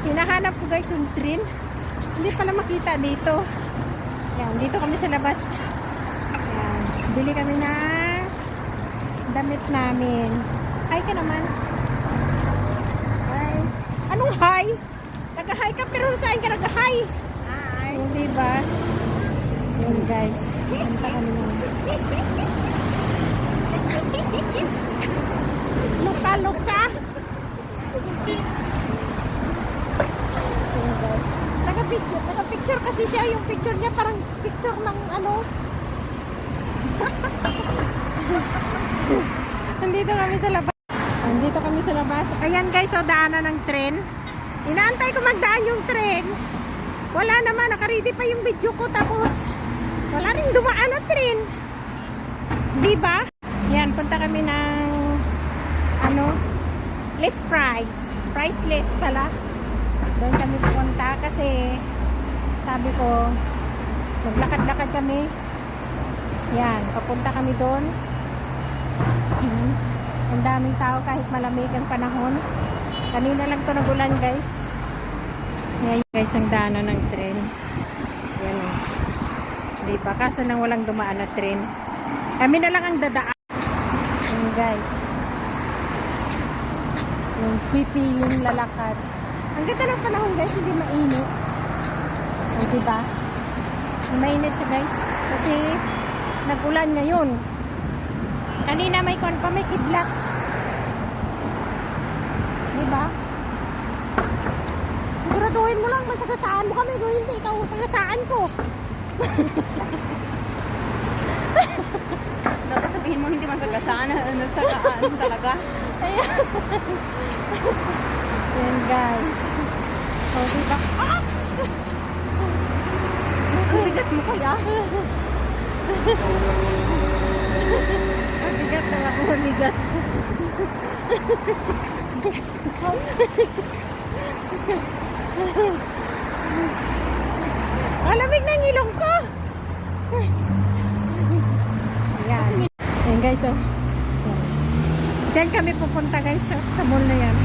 Hinahanap ko guys yung train. Hindi pala makita dito. Yan, dito kami sa labas. Yan, bili kami na damit namin. Hi ka naman. Hi. Anong hi? Nag-hi ka pero saan ka nag-hi? Hi. Yung diba? Yun guys. Punta kami na. Luka-luka. Yun guys. Naka-picture kasi siya. Yung picture niya parang picture ng ano. Nandito kami sa labas. Nandito kami sa labas. Ayan guys, so daanan ng tren. Inaantay ko magdaan yung tren. Wala naman, naka-ready pa yung video ko. Tapos, wala rin dumaan na tren. Diba? Yan, punta kami ng ano, less price. Priceless pala. Doon kami pupunta kasi sabi ko, maglakad-lakad kami. Yan, papunta kami doon. Ang daming tao kahit malamig ang panahon. Kanina lang to nagulan guys. Yan guys ang daanan ng tren. Yan o. Diba? Kaso nang walang dumaan na tren. Kami na lang ang dadaan. Yan guys. Yung pipiling lalakad. Ang ganda ng panahon guys, hindi mainit. O diba? Mainit siya guys. Kasi nagulan ngayon. Kanina may kon pa, may kidlat. Diba? Siguraduhin mo lang, masagasaan mo kami. Kung hindi, ikaw sagasaan ko. Dapat sabihin mo hindi masagasaan. Nagsagaan talaga. Ayan. Ayan guys. O diba? Ops! Ang bigat mo kaya? Mabigat na ako, mabigat. Malamig na ang ilong ko. Ayan. Ayan guys, oh. Diyan kami pupunta guys sa mall na yan.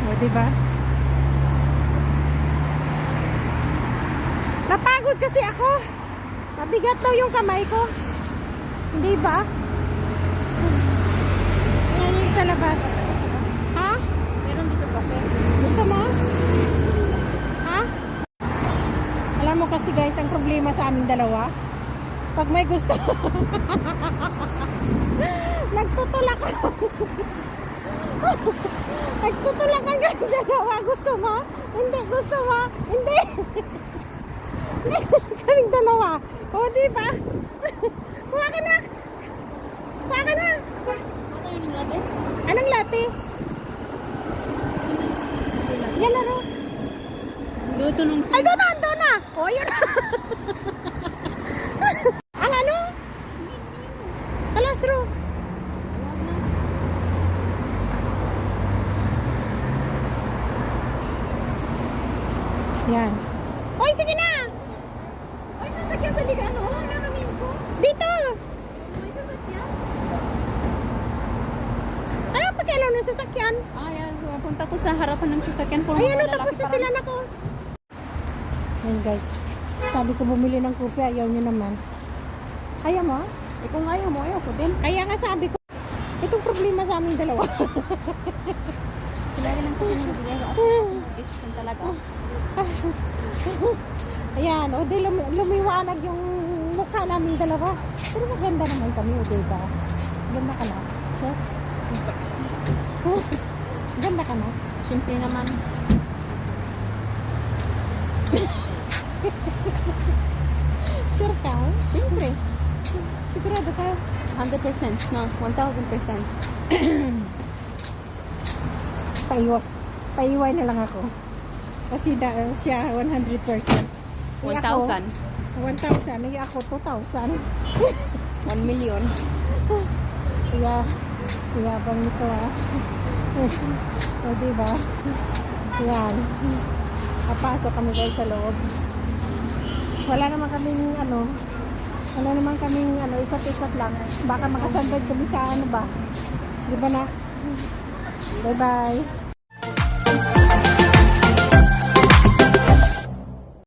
O, diba? Napagod kasi ako. Mabigat daw yung kamay ko. Hindi ba? Ayan yung sa labas. Ha? Meron dito kape. Gusto mo? Ha? Alam mo kasi guys, ang problema sa aming dalawa, pag may gusto, nagtutulak ako. Nagtutulak ang dalawa. Gusto mo? Hindi. Gusto mo? Hindi. Kaming dalawa. O, diba? Kuha ka na. Kuha ka na. Ano yung latte? Anong latte? Yan na ro. Dito nung... Ay, doon na. Doon na. O, yan na. Ang ano? Alas ro. Yan. Oy, sige na. Ay, sasakyan sa liga. Ano? Wala namin ko. Dito. May sasakyan? Ano ang pakialam ng sasakyan? Yan. So, punta ko sa harapan ng sasakyan. Ayan o, tapos na sila na ko. Ayan guys. Sabi ko bumili ng kopi. Ayaw nyo naman. Ayaw mo? Kung ayaw mo, ayaw ko din. Kaya nga sabi ko, itong problema sa aming dalawa. Sila rin ang kasi nabigay ko. Decision talaga. Ayan, o di lumiwanag yung mukha naming dalawa. Pero maganda naman kami, o diba? Ganda ka na. So, ganda ka na. Siyempre naman. Sure ka? Siyempre. Sigurado ka? 100%. No, 1,000%. Paiway na lang ako. Kasi siya 100%. 1,000. 1,000. Ay ako 2,000. 1 million. Kaya bang nito o diba? Yan. Papasok kami guys sa loob. Wala naman kaming ikot-ikot lang. Baka makasandad kami sa ano ba? Diba na? Bye bye.